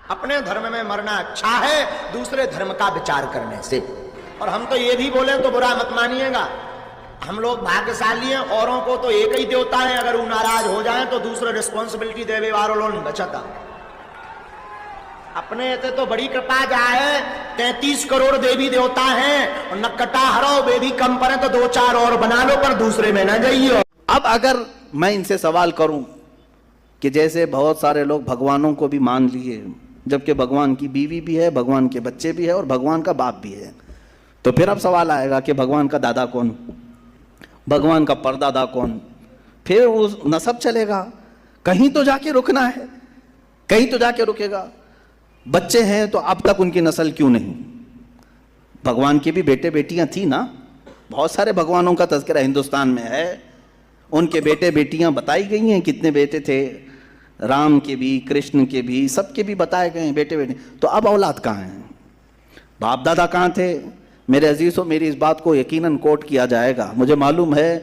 اپنے دھرم میں مرنا اچھا ہے دوسرے دھرم کا وچار کرنے سے. اور ہم تو یہ بھی بولیں تو برا مت مانیے گا, ہم لوگ بھاگیشالی ہیں, اوروں کو تو ایک ہی دیوتا ہے, اگر وہ ناراض ہو جائیں تو دوسرے رسپانسبلٹی دے وارو نہیں بچتا. اپنے تے تو بڑی کرپا جائے 33 کروڑ دیوی دیوتا ہیں, اور نکٹا ہرو بے بھی کم پڑے تو 2-4 اور بنا لو, پر دوسرے میں نہ جائیے. اب اگر میں ان سے سوال کروں کہ جیسے بہت سارے لوگ بھگوانوں کو بھی مان لیے, جبکہ بھگوان کی بیوی بھی ہے, بھگوان کے بچے بھی ہے, اور بھگوان کا باپ بھی ہے, تو پھر اب سوال آئے گا کہ بھگوان کا دادا کون, بھگوان کا پردادا کون؟ پھر وہ نسب چلے گا, کہیں تو جا کے رکنا ہے, کہیں تو جا کے رکے گا. بچے ہیں تو اب تک ان کی نسل کیوں نہیں؟ بھگوان کی بھی بیٹے بیٹیاں تھیں نا, بہت سارے بھگوانوں کا تذکرہ ہندوستان میں ہے, ان کے بیٹے بیٹیاں بتائی گئی ہیں, کتنے بیٹے تھے, رام کے بھی, کرشن کے بھی, سب کے بھی بتائے گئے ہیں بیٹے بیٹے. تو اب اولاد کہاں ہیں؟ باپ دادا کہاں تھے؟ میرے عزیزوں, میری اس بات کو یقیناً کوٹ کیا جائے گا. مجھے معلوم ہے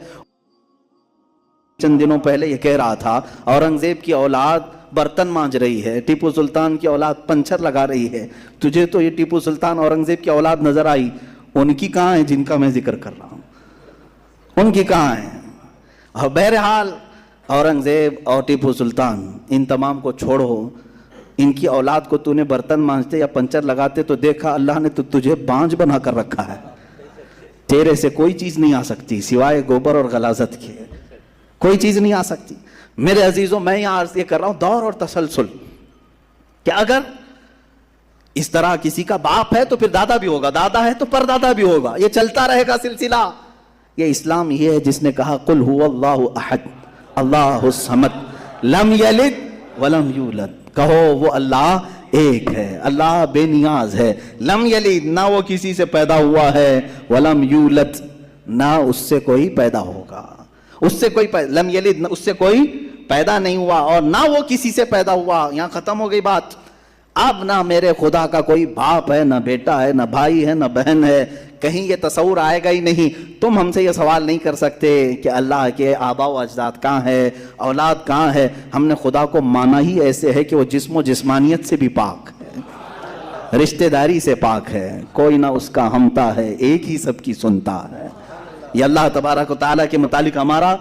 چند دنوں پہلے یہ کہہ رہا تھا اورنگزیب کی اولاد برتن مانج رہی ہے, ٹیپو سلطان کی اولاد پنچر لگا رہی ہے. تجھے تو یہ ٹیپو سلطان اورنگزیب کی اولاد نظر آئی, ان کی کہاں ہیں جن کا میں ذکر کر رہا ہوں؟ ان کی کہاں ہیں؟ اور بہرحال اورنگزیب اور ٹیپو سلطان ان تمام کو چھوڑو, ان کی اولاد کو تو نے برتن مانجتے یا پنچر لگاتے تو دیکھا اللہ نے تو تجھے بانج بنا کر رکھا ہے. تیرے سے کوئی چیز نہیں آ سکتی سوائے گوبر اور غلاظت کے, کوئی چیز نہیں آ سکتی. میرے عزیزوں, میں یہاں عرض یہ کر رہا ہوں دور اور تسلسل, کہ اگر اس طرح کسی کا باپ ہے تو پھر دادا بھی ہوگا, دادا ہے تو پردادا بھی ہوگا, یہ چلتا رہے گا سلسلہ. یہ اسلام یہ ہے جس نے کہا قل هو اللہ احد اللہ الصمد لم یلد ولم یولد, کہو وہ اللہ ایک ہے, اللہ بے نیاز ہے, لم یلد نہ وہ کسی سے پیدا ہوا ہے, ولم یولد نہ اس سے کوئی پیدا ہوگا, اس سے کوئی لم یلد اس سے کوئی پیدا نہیں ہوا, اور نہ وہ کسی سے پیدا ہوا. یہاں ختم ہو گئی بات. اب نہ میرے خدا کا کوئی باپ ہے, نہ بیٹا ہے, نہ بھائی ہے, نہ بہن ہے, کہیں یہ تصور آئے گا ہی نہیں. تم ہم سے یہ سوال نہیں کر سکتے کہ اللہ کے آبا و اجداد کہاں ہے, اولاد کہاں ہے. ہم نے خدا کو مانا ہی ایسے ہے کہ وہ جسم و جسمانیت سے بھی پاک ہے, رشتہ داری سے پاک ہے, کوئی نہ اس کا ہمتا ہے, ایک ہی سب کی سنتا ہے. یہ اللہ تبارک و تعالیٰ کے متعلق ہمارا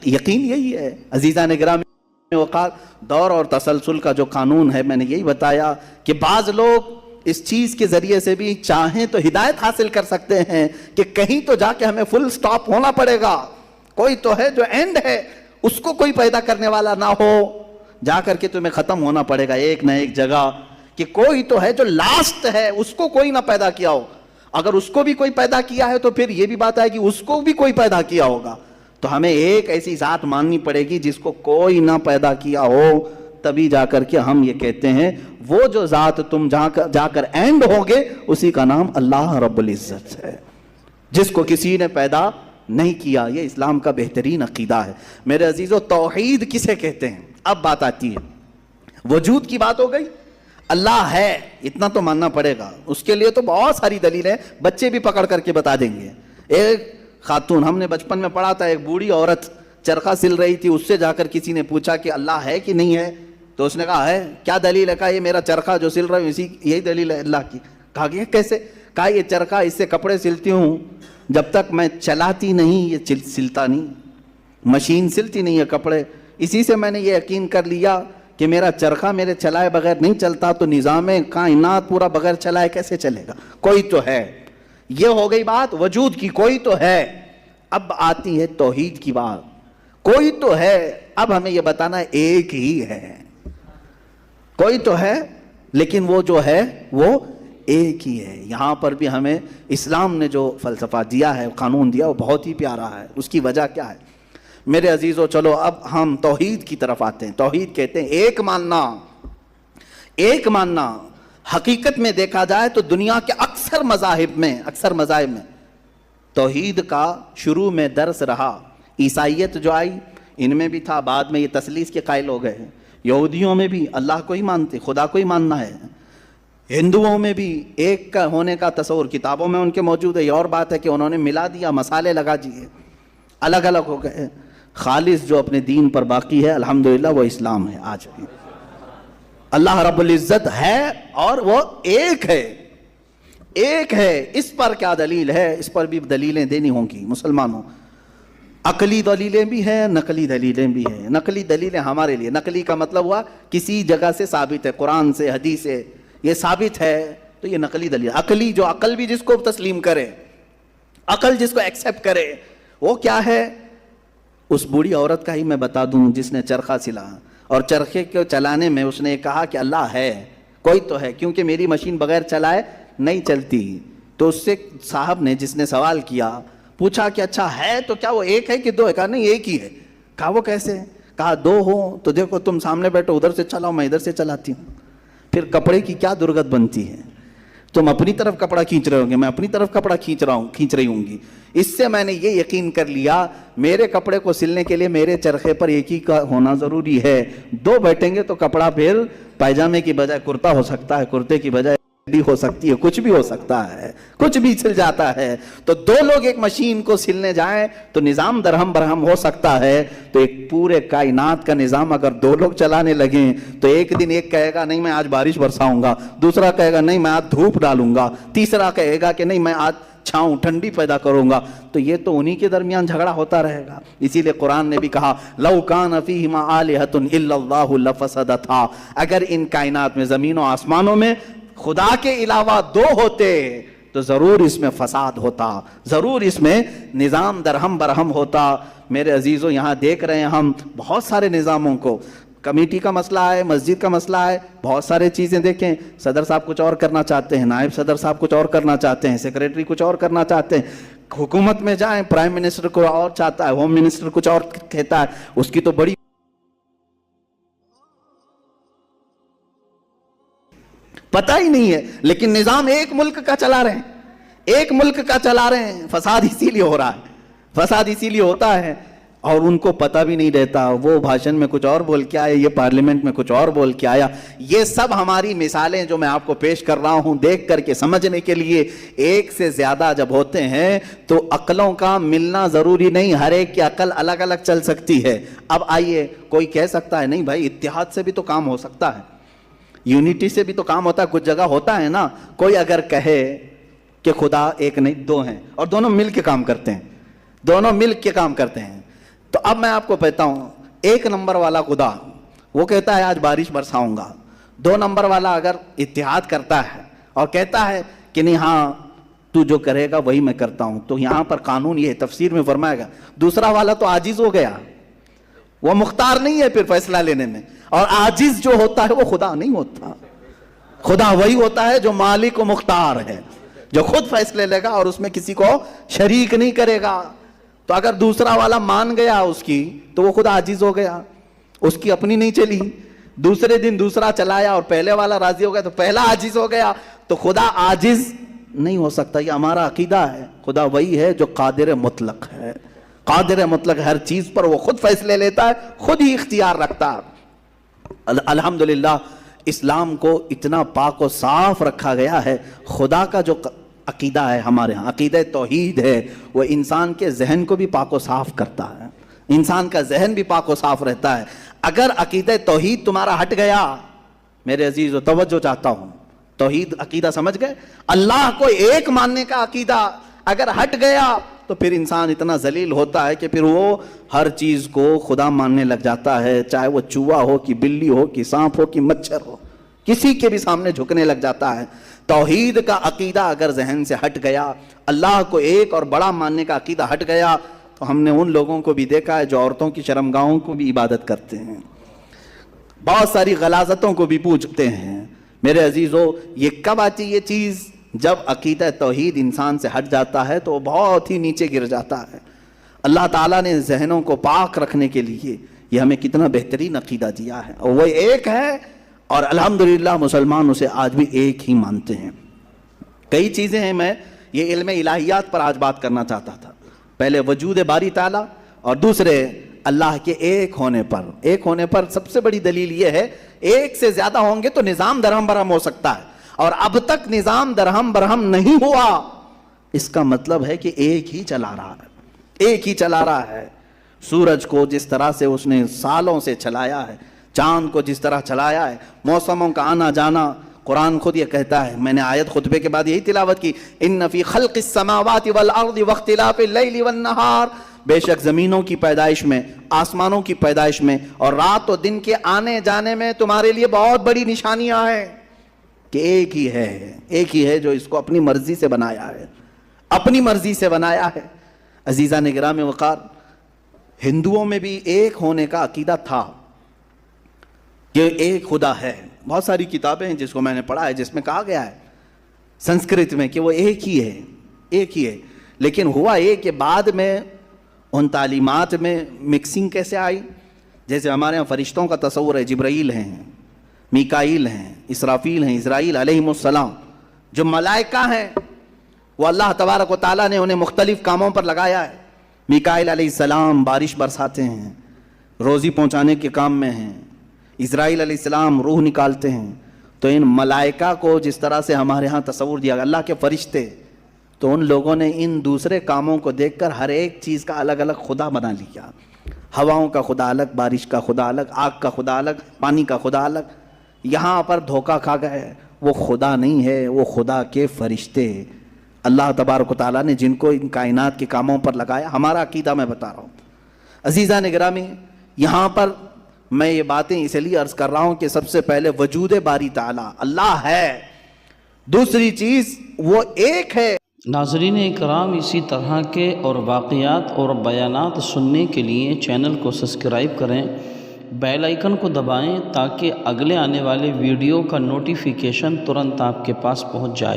یقین یہی ہے. عزیزان گرامی وقار, دور اور تسلسل کا جو قانون ہے میں نے یہی بتایا کہ بعض لوگ اس چیز کے ذریعے سے بھی چاہیں تو ہدایت حاصل کر سکتے ہیں کہ کہیں تو جا کے ہمیں فل سٹاپ ہونا پڑے گا. کوئی تو ہے جو اینڈ ہے, اس کو کوئی پیدا کرنے والا نہ ہو, جا کر کے تمہیں ختم ہونا پڑے گا ایک نہ ایک جگہ. کہ کوئی تو ہے جو لاسٹ ہے, اس کو کوئی نہ پیدا کیا ہو. اگر اس کو بھی کوئی پیدا کیا ہے تو پھر یہ بھی بات ہے کہ اس کو بھی کوئی پیدا کیا ہوگا. تو ہمیں ایک ایسی ذات ماننی پڑے گی جس کو کوئی نہ پیدا کیا ہو, تبھی جا کر کے ہم یہ کہتے ہیں وہ جو ذات تم جا کر اینڈ ہوگے اسی کا نام اللہ رب العزت ہے, جس کو کسی نے پیدا نہیں کیا. یہ اسلام کا بہترین عقیدہ ہے. میرے عزیزو, توحید کسے کہتے ہیں؟ اب بات آتی ہے, وجود کی بات ہو گئی, اللہ ہے اتنا تو ماننا پڑے گا. اس کے لیے تو بہت ساری دلیلیں بچے بھی پکڑ کر کے بتا دیں گے. ایک خاتون, ہم نے بچپن میں پڑھا تھا, ایک بوڑھی عورت چرخہ سل رہی تھی, اس سے جا کر کسی نے پوچھا کہ اللہ ہے کہ نہیں ہے, تو اس نے کہا ہے. کیا دلیل ہے؟ کہا یہ میرا چرخہ جو سل رہا ہوں یہی دلیل ہے اللہ کی. کہا کہ کیسے؟ کہا یہ چرخہ, اس سے کپڑے سلتی ہوں, جب تک میں چلاتی نہیں یہ سلتا نہیں, مشین سلتی نہیں ہے کپڑے, اسی سے میں نے یہ یقین کر لیا کہ میرا چرخہ میرے چلائے بغیر نہیں چلتا, تو نظام کائنات پورا بغیر چلائے کیسے چلے گا؟ کوئی تو ہے. یہ ہو گئی بات وجود کی, کوئی تو ہے. اب آتی ہے توحید کی بات, کوئی تو ہے. اب ہمیں یہ بتانا ایک ہی ہے, کوئی تو ہے لیکن وہ جو ہے وہ ایک ہی ہے. یہاں پر بھی ہمیں اسلام نے جو فلسفہ دیا ہے, قانون دیا, وہ بہت ہی پیارا ہے. اس کی وجہ کیا ہے میرے عزیزو؟ چلو اب ہم توحید کی طرف آتے ہیں. توحید کہتے ہیں ایک ماننا. ایک ماننا حقیقت میں دیکھا جائے تو دنیا کے اکثر مذاہب میں توحید کا شروع میں درس رہا. عیسائیت جو آئی ان میں بھی تھا, بعد میں یہ تثلیث کے قائل ہو گئے. یہودیوں میں بھی اللہ کو ہی مانتے, خدا کو ہی ماننا ہے. ہندوؤں میں بھی ایک کا ہونے کا تصور کتابوں میں ان کے موجود ہے. یہ اور بات ہے کہ انہوں نے ملا دیا, مسالے لگا دیے, الگ الگ ہو گئے. خالص جو اپنے دین پر باقی ہے الحمدللہ وہ اسلام ہے آج بھی. اللہ رب العزت ہے اور وہ ایک ہے، ایک ہے. اس پر کیا دلیل ہے؟ اس پر بھی دلیلیں دینی ہوں گی مسلمانوں. عقلی دلیلیں بھی ہیں، نقلی دلیلیں بھی ہیں. نقلی دلیلیں ہمارے لیے، نقلی کا مطلب ہوا کسی جگہ سے ثابت ہے، قرآن سے، حدیث سے یہ ثابت ہے تو یہ نقلی دلیل. عقلی، جو عقل بھی جس کو تسلیم کرے، عقل جس کو ایکسیپٹ کرے، وہ کیا ہے؟ اس بوڑھی عورت کا ہی میں بتا دوں جس نے چرخہ سلا اور چرخے کو چلانے میں اس نے کہا کہ اللہ ہے، کوئی تو ہے، کیونکہ میری مشین بغیر چلائے نہیں چلتی. تو اس سے صاحب نے، جس نے سوال کیا، پوچھا کہ اچھا ہے تو کیا وہ ایک ہے کہ دو ہے؟ کہا نہیں ایک ہی ہے. کہا وہ کیسے؟ کہا دو ہو تو دیکھو تم سامنے بیٹھو، ادھر سے چلاؤ، میں ادھر سے چلاتی ہوں. پھر کپڑے کی کیا درگت بنتی ہے؟ تم اپنی طرف کپڑا کھینچ رہے ہوں گے، میں اپنی طرف کپڑا کھینچ رہی ہوں گی. اس سے میں نے یہ یقین کر لیا میرے کپڑے کو سلنے کے لیے میرے چرخے پر ایک ہی کا ہونا ضروری ہے. دو بیٹھیں گے تو کپڑا پھر پائجامے کی بجائے کرتا ہو سکتا ہے، کرتے کی بجائے ہو سکتی ہے، کچھ بھی ہو سکتا ہے، کچھ بھی سل جاتا ہے. تو دو لوگ ایک مشین کو سلنے جائیں تو نظام درہم برہم ہو سکتا ہے. تو ایک پورے کائنات کا نظام اگر دو لوگ چلانے لگیں تو ایک دن ایک کہے گا نہیں میں آج بارش برساؤں گا، دوسرا کہے گا نہیں میں آج دھوپ ڈالوں گا، تیسرا کہے گا کہ نہیں میں آج چھاؤں ٹھنڈی پیدا کروں گا. تو یہ تو انہی کے درمیان جھگڑا ہوتا رہے گا. اسی لیے قرآن نے بھی کہا لو کان فیہما آلہۃ الا اللہ لفسدتھا، اگر ان کائنات میں، زمین و آسمانوں میں خدا کے علاوہ دو ہوتے تو ضرور اس میں فساد ہوتا، ضرور اس میں نظام درہم برہم ہوتا. میرے عزیزوں، یہاں دیکھ رہے ہیں ہم بہت سارے نظاموں کو، کمیٹی کا مسئلہ ہے، مسجد کا مسئلہ ہے، بہت سارے چیزیں دیکھیں. صدر صاحب کچھ اور کرنا چاہتے ہیں، نائب صدر صاحب کچھ اور کرنا چاہتے ہیں، سیکریٹری کچھ اور کرنا چاہتے ہیں. حکومت میں جائیں، پرائم منسٹر کو اور چاہتا ہے، ہوم منسٹر کچھ اور کہتا ہے. اس کی تو بڑی پتہ ہی نہیں ہے، لیکن نظام ایک ملک کا چلا رہے ہیں، ایک ملک کا چلا رہے ہیں. فساد اسی لیے ہو رہا ہے، فساد اسی لیے ہوتا ہے اور ان کو پتہ بھی نہیں رہتا. وہ بھاشن میں کچھ اور بول کے آئے، یہ پارلیمنٹ میں کچھ اور بول کے آیا. یہ سب ہماری مثالیں جو میں آپ کو پیش کر رہا ہوں دیکھ کر کے سمجھنے کے لیے. ایک سے زیادہ جب ہوتے ہیں تو عقلوں کا ملنا ضروری نہیں، ہر ایک کی عقل الگ الگ چل سکتی ہے. اب آئیے، کوئی کہہ سکتا ہے نہیں بھائی اتحاد سے بھی تو کام ہو سکتا ہے، یونٹی سے بھی تو کام ہوتا ہے، کچھ جگہ ہوتا ہے نا. کوئی اگر کہے کہ خدا ایک نہیں دو ہیں اور دونوں مل کے کام کرتے ہیں، دونوں مل کے کام کرتے ہیں، تو اب میں آپ کو کہتا ہوں ایک نمبر والا خدا وہ کہتا ہے آج بارش برساؤں گا. دو نمبر والا اگر اتحاد کرتا ہے اور کہتا ہے کہ نہیں ہاں تو جو کرے گا وہی میں کرتا ہوں، تو یہاں پر قانون یہ تفسیر میں فرمائے گا دوسرا والا تو عاجز ہو گیا، وہ مختار نہیں ہے پھر فیصلہ لینے میں. اور عاجز جو ہوتا ہے وہ خدا نہیں ہوتا، خدا وہی ہوتا ہے جو مالک و مختار ہے، جو خود فیصلے لے گا اور اس میں کسی کو شریک نہیں کرے گا. تو اگر دوسرا والا مان گیا اس کی تو وہ خدا عاجز ہو گیا، اس کی اپنی نہیں چلی. دوسرے دن دوسرا چلایا اور پہلے والا راضی ہو گیا تو پہلا عاجز ہو گیا. تو خدا عاجز نہیں ہو سکتا، یہ ہمارا عقیدہ ہے. خدا وہی ہے جو قادر مطلق ہے، قادر مطلق، ہر چیز پر وہ خود فیصلے لیتا ہے، خود ہی اختیار رکھتا ہے. الحمدللہ اسلام کو اتنا پاک و صاف رکھا گیا ہے. خدا کا جو عقیدہ ہے ہمارے ہاں، عقیدہ توحید ہے، وہ انسان کے ذہن کو بھی پاک و صاف کرتا ہے، انسان کا ذہن بھی پاک و صاف رہتا ہے. اگر عقیدہ توحید تمہارا ہٹ گیا، میرے عزیزو توجہ چاہتا ہوں، توحید عقیدہ سمجھ گئے، اللہ کو ایک ماننے کا عقیدہ اگر ہٹ گیا تو پھر انسان اتنا ذلیل ہوتا ہے کہ پھر وہ ہر چیز کو خدا ماننے لگ جاتا ہے، چاہے وہ چوہا ہو کہ بلی ہو کہ سانپ ہو کہ مچھر ہو، کسی کے بھی سامنے جھکنے لگ جاتا ہے. توحید کا عقیدہ اگر ذہن سے ہٹ گیا، اللہ کو ایک اور بڑا ماننے کا عقیدہ ہٹ گیا، تو ہم نے ان لوگوں کو بھی دیکھا ہے جو عورتوں کی شرمگاہوں کو بھی عبادت کرتے ہیں، بہت ساری غلاظتوں کو بھی پوجتے ہیں. میرے عزیزو، یہ کب آتی یہ چیز؟ جب عقیدہ توحید انسان سے ہٹ جاتا ہے تو وہ بہت ہی نیچے گر جاتا ہے. اللہ تعالیٰ نے ذہنوں کو پاک رکھنے کے لیے یہ ہمیں کتنا بہترین عقیدہ دیا ہے، اور وہ ایک ہے، اور الحمدللہ مسلمان اسے آج بھی ایک ہی مانتے ہیں. کئی چیزیں ہیں، میں یہ علم الہیات پر آج بات کرنا چاہتا تھا. پہلے وجود باری تعالیٰ اور دوسرے اللہ کے ایک ہونے پر. ایک ہونے پر سب سے بڑی دلیل یہ ہے، ایک سے زیادہ ہوں گے تو نظام درہم برہم ہو سکتا ہے، اور اب تک نظام درہم برہم نہیں ہوا. اس کا مطلب ہے کہ ایک ہی چلا رہا ہے، ایک ہی چلا رہا ہے. سورج کو جس طرح سے اس نے سالوں سے چلایا ہے، چاند کو جس طرح چلایا ہے، موسموں کا آنا جانا، قرآن خود یہ کہتا ہے، میں نے آیت خطبے کے بعد یہی تلاوت کی، ان فی خلق السماوات والارض واختلاف اللیل والنہار، بے شک زمینوں کی پیدائش میں، آسمانوں کی پیدائش میں اور رات و دن کے آنے جانے میں تمہارے لیے بہت بڑی نشانیاں ہیں کہ ایک ہی ہے جو اس کو اپنی مرضی سے بنایا ہے، اپنی مرضی سے بنایا ہے۔ عزیزان گرامی وقار، ہندوؤں میں بھی ایک ہونے کا عقیدہ تھا کہ ایک خدا ہے۔ بہت ساری کتابیں ہیں جس کو میں نے پڑھا ہے جس میں کہا گیا ہے سنسکرت میں کہ وہ ایک ہی ہے، لیکن ہوا یہ کہ بعد میں ان تعلیمات میں مکسنگ کیسے آئی؟ جیسے ہمارے ہاں فرشتوں کا تصور ہے، جبرائیل ہیں، میکائیل ہیں، اسرافیل ہیں، اسرائیل علیہم السلام، جو ملائکہ ہیں وہ اللہ تبارک و تعالیٰ نے انہیں مختلف کاموں پر لگایا ہے۔ میکائیل علیہ السلام بارش برساتے ہیں، روزی پہنچانے کے کام میں ہیں، اسرائیل علیہ السلام روح نکالتے ہیں۔ تو ان ملائکہ کو جس طرح سے ہمارے ہاں تصور دیا گیا اللہ کے فرشتے، تو ان لوگوں نے ان دوسرے کاموں کو دیکھ کر ہر ایک چیز کا الگ الگ خدا بنا لیا۔ ہواؤں کا خدا الگ، بارش کا خدا الگ، آگ کا خدا الگ، پانی کا خدا الگ۔ یہاں پر دھوکہ کھا گئے، وہ خدا نہیں ہے، وہ خدا کے فرشتے اللہ تبارک و تعالیٰ نے جن کو ان کائنات کے کاموں پر لگایا۔ ہمارا عقیدہ میں بتا رہا ہوں۔ عزیزان گرامی، یہاں پر میں یہ باتیں اس لیے عرض کر رہا ہوں کہ سب سے پہلے وجود باری تعالیٰ اللہ ہے، دوسری چیز وہ ایک ہے۔ ناظرین اکرام، اسی طرح کے اور واقعات اور بیانات سننے کے لیے چینل کو سبسکرائب کریں، بیل آئیکن کو دبائیں تاکہ اگلے آنے والے ویڈیو کا نوٹیفیکیشن ترنت آپ کے پاس پہنچ جائے۔